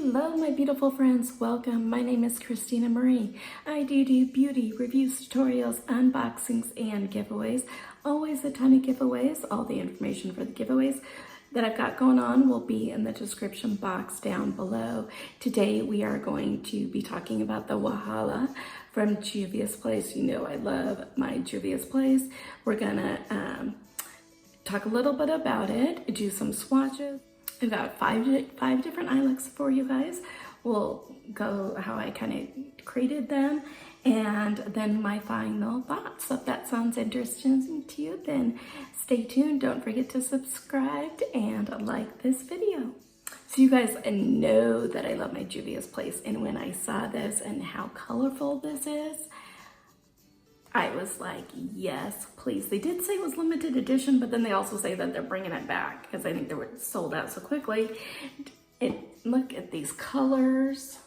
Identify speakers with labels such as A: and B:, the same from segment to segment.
A: Hello my beautiful friends, welcome. My name is Christina Marie. I do beauty reviews, tutorials, unboxings, and giveaways. Always a ton of giveaways. All the information for the giveaways that I've got going on will be in the description box down below. Today we are going to be talking about the Wahala from Juvia's Place. You know I love my Juvia's Place. We're gonna talk a little bit about it, do some swatches. I've got five different eye looks for you guys. We'll go how I kind of created them and then my final thoughts. So if that sounds interesting to you, then stay tuned. Don't forget to subscribe and like this video. So you guys know that I love my Juvia's Place, and when I saw this and how colorful this is, I was like, yes, please. They did say it was limited edition, but then they also say that they're bringing it back because I think they were sold out so quickly. Look at these colors.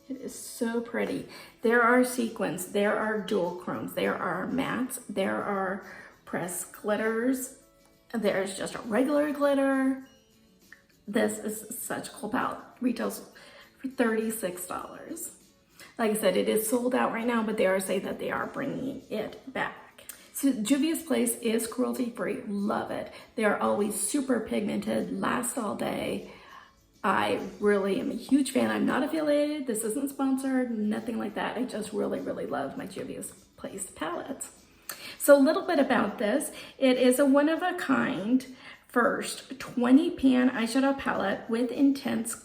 A: It is so pretty. There are sequins, there are jewel chromes, there are mattes, there are pressed glitters, there's just a regular glitter. This is such a cool palette. Retails for $36. Like I said, it is sold out right now, but they are saying that they are bringing it back. So Juvia's Place is cruelty-free. Love it. They are always super pigmented, last all day. I really am a huge fan. I'm not affiliated. This isn't sponsored, nothing like that. I just really, really love my Juvia's Place palettes. So a little bit about this. It is a one-of-a-kind first 20-pan eyeshadow palette with intense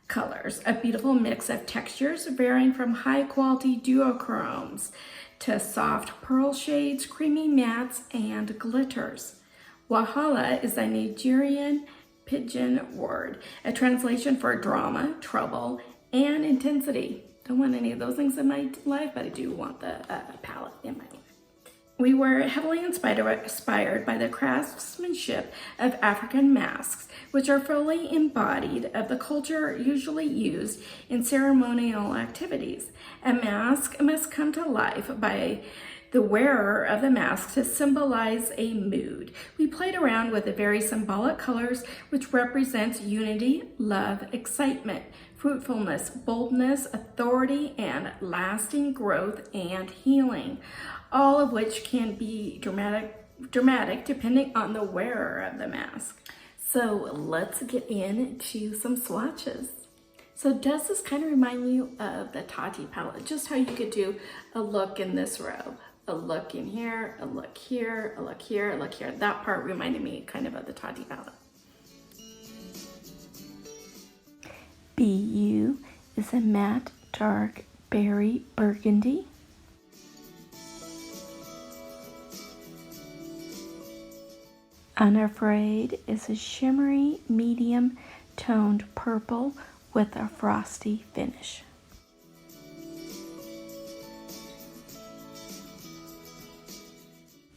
A: colors, a beautiful mix of textures varying from high quality duochromes to soft pearl shades, creamy mattes, and glitters. Wahala is a Nigerian pidgin word, a translation for drama, trouble, and intensity. Don't want any of those things in my life, but I do want the palette in my life. We were heavily inspired by the craftsmanship of African masks, which are fully embodied of the culture usually used in ceremonial activities. A mask must come to life by the wearer of the mask to symbolize a mood. We played around with the very symbolic colors, which represents unity, love, excitement, fruitfulness, boldness, authority, and lasting growth and healing, all of which can be dramatic depending on the wearer of the mask. So let's get into some swatches. So does this kind of remind you of the Tati palette? Just how you could do a look in this row, a look in here, a look here, a look here, a look here. That part reminded me kind of the Tati palette. BU is a matte dark berry burgundy. Unafraid is a shimmery medium toned purple with a frosty finish.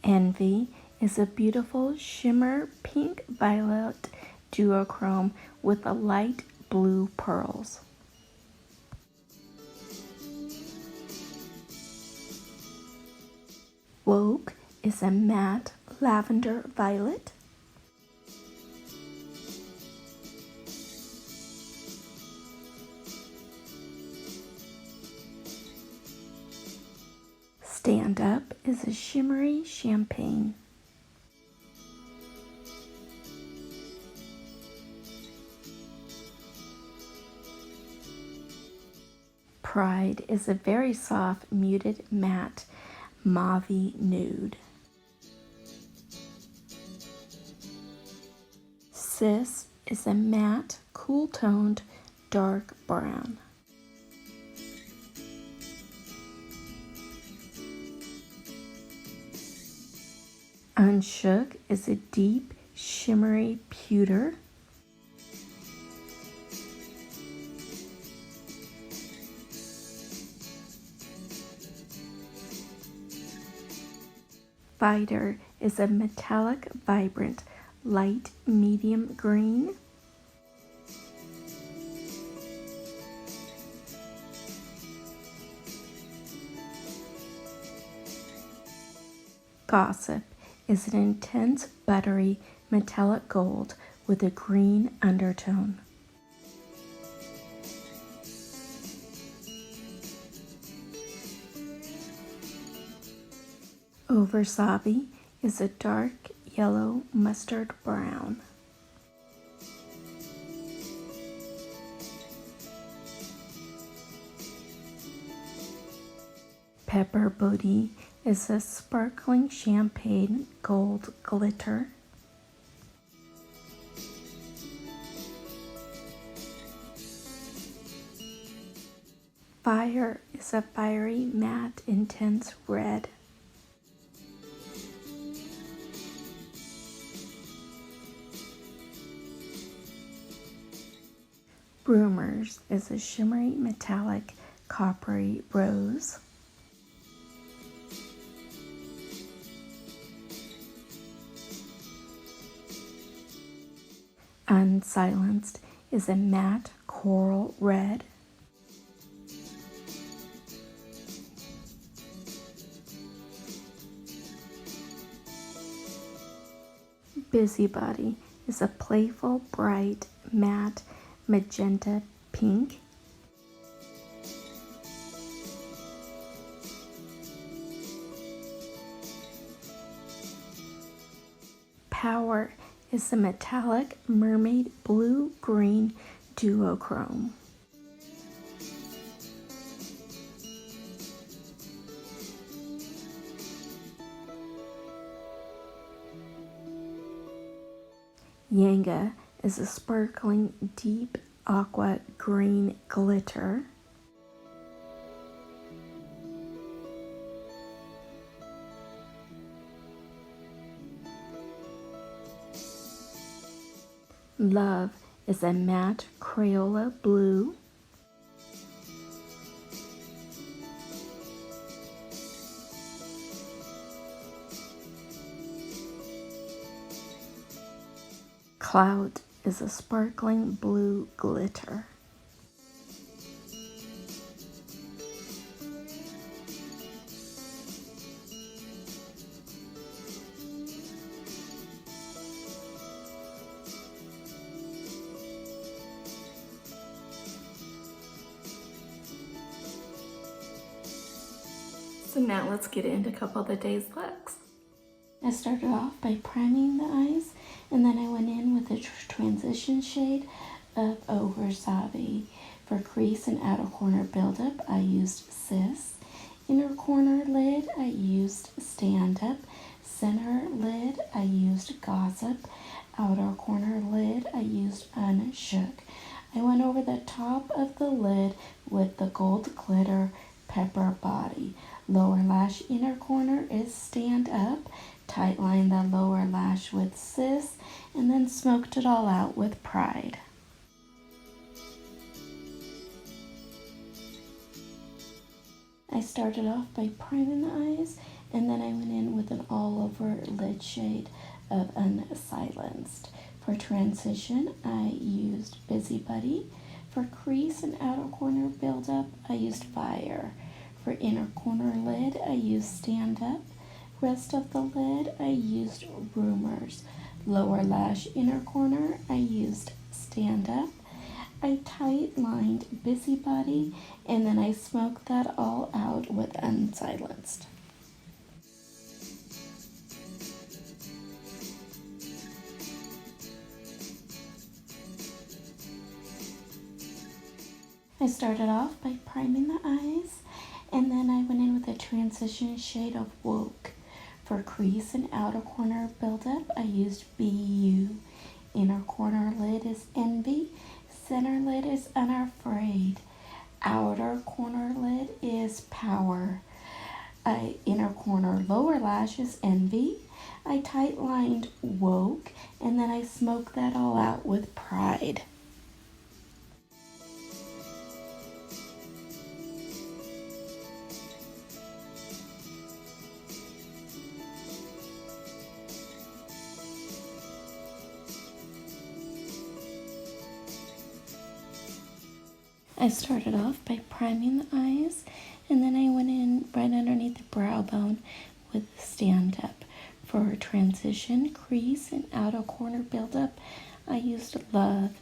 A: Envy is a beautiful shimmer pink violet duochrome with a light blue pearls. Woke is a matte lavender violet. Stand Up is a shimmery champagne. Pride is a very soft muted matte mauve nude. Sis is a matte cool toned dark brown. Unshook is a deep shimmery pewter. Fighter is a metallic vibrant light medium green. Gossip is an intense buttery metallic gold with a green undertone. Oversabi is a dark yellow mustard brown. Pepper Booty is a sparkling champagne gold glitter. Fire is a fiery matte intense red. Rumors is a shimmery metallic coppery rose. Unsilenced is a matte coral red. Busybody is a playful, bright, matte magenta pink. Power is a metallic mermaid blue-green duochrome. Yanga is a sparkling deep aqua green glitter. Love is a matte Crayola blue. Cloud is a sparkling blue glitter. So now let's get into a couple of the day's looks. I started off by priming the eyes, and then I went in with a transition shade of Oversabi. For crease and outer corner buildup, I used Sis. Inner corner lid, I used Stand Up. Center lid, I used Gossip. Outer corner lid, I used Unshook. I went over the top of the lid with the gold glitter Pepper Body. Lower lash inner corner is Stand Up. Tightline the lower lash with Sis, and then smoked it all out with Pride. I started off by priming the eyes, and then I went in with an all-over lid shade of Unsilenced. For transition, I used Busybody. For crease and outer corner buildup, I used Fire. For inner corner lid, I used Stand Up. Rest of the lid, I used Rumors. Lower lash inner corner, I used Stand Up. I tight lined Busybody, and then I smoked that all out with Unsilenced. I started off by priming the eyes, and then I went in with a transition shade of Woke. For crease and outer corner buildup, I used BU. Inner corner lid is Envy. Center lid is Unafraid. Outer corner lid is Power. Inner corner lower lash is Envy. I tight lined Woke, and then I smoked that all out with Pride. I started off by priming the eyes, and then I went in right underneath the brow bone with Stand Up. For transition, crease, and outer corner buildup, I used Love.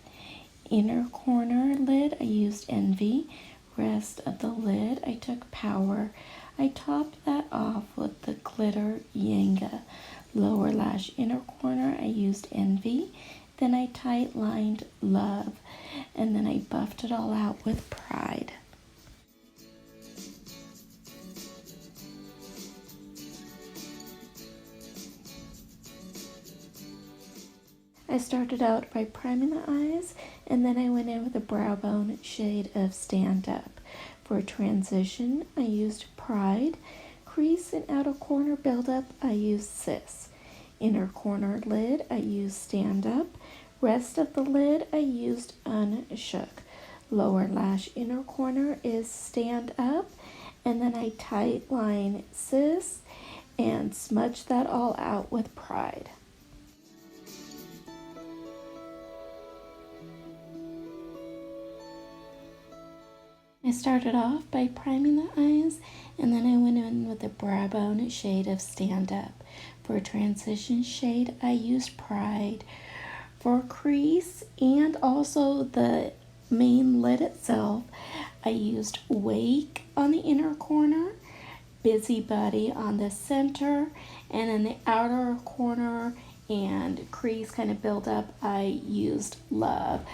A: Inner corner lid, I used Envy. Rest of the lid, I took Power. I topped that off with the glitter Yanga. Lower lash inner corner, I used Envy. Then I tight lined Love. And then I buffed it all out with Pride. I started out by priming the eyes, and then I went in with a brow bone shade of Stand Up. For transition, I used Pride. Crease and outer corner buildup, I used Sis. Inner corner lid, I used Stand Up. Rest of the lid, I used Unshook. Lower lash inner corner is Stand Up, and then I tight line Sis and smudge that all out with Pride. I started off by priming the eyes, and then I went in with a brow bone shade of Stand Up. For a transition shade, I used Pride. For crease and also the main lid itself, I used Wake on the inner corner, Busybody on the center, and in the outer corner and crease kind of build up, I used Love.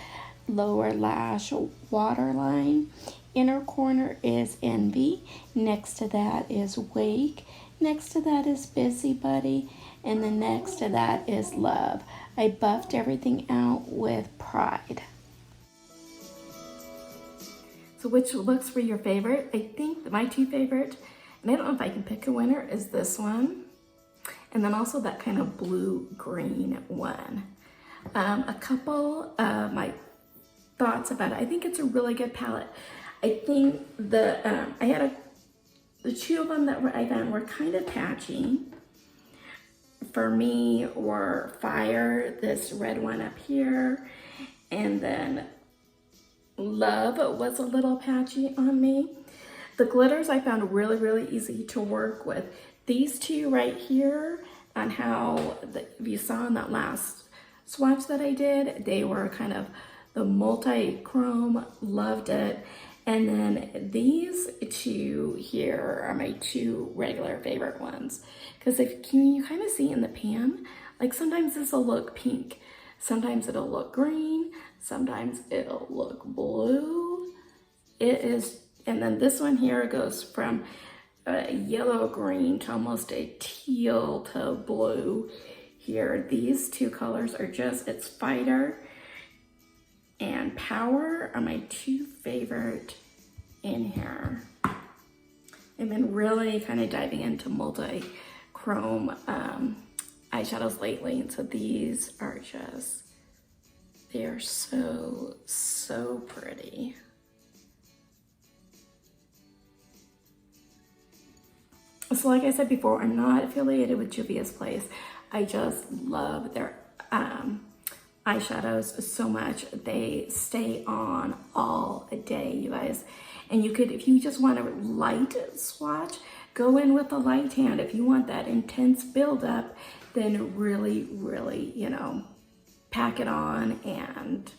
A: Lower lash waterline. Inner corner is Envy. Next to that is Wake. Next to that is Busybody. And then next to that is Love. I buffed everything out with Pride. So which looks were your favorite? I think my two favorite, and I don't know if I can pick a winner, is this one. And then also that kind of blue-green one. A couple of my thoughts about it. I think it's a really good palette. I think the two of them that I found were kind of patchy. For me, were Fire, this red one up here, and then Love was a little patchy on me. The glitters I found really, really easy to work with. These two right here, on how if you saw in that last swatch that I did, they were kind of the multi-chrome, loved it. And then these two here are my two regular favorite ones. Because can you kind of see in the pan, like sometimes this will look pink, sometimes it'll look green, sometimes it'll look blue. It is, and then this one here goes from yellow-green to almost a teal to blue. Here, these two colors are just, it's Fighter and Power are my two favorite in here. I've been really kind of diving into multi-chrome eyeshadows lately, and so these are just, they are so, so pretty. So like I said before, I'm not affiliated with Juvia's Place. I just love their eyeshadows so much. They stay on all day, you guys. And you could, if you just want a light swatch, go in with the light hand. If you want that intense buildup, then really, really, you know, pack it on. And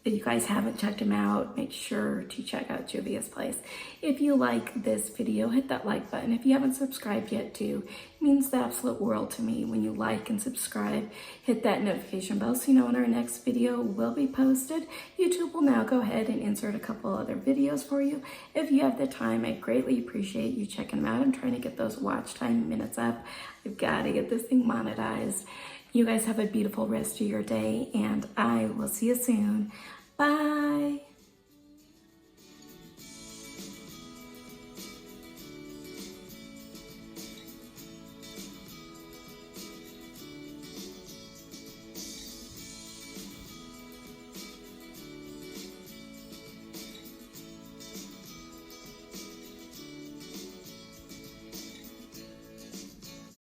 A: if you guys haven't checked them out, make sure to check out Juvia's Place. If you like this video, hit that like button. If you haven't subscribed yet too, it means the absolute world to me when you like and subscribe. Hit that notification bell so you know when our next video will be posted. YouTube will now go ahead and insert a couple other videos for you. If you have the time, I greatly appreciate you checking them out. I'm trying to get those watch time minutes up. I've got to get this thing monetized. You guys have a beautiful rest of your day, and I will see you soon. Bye.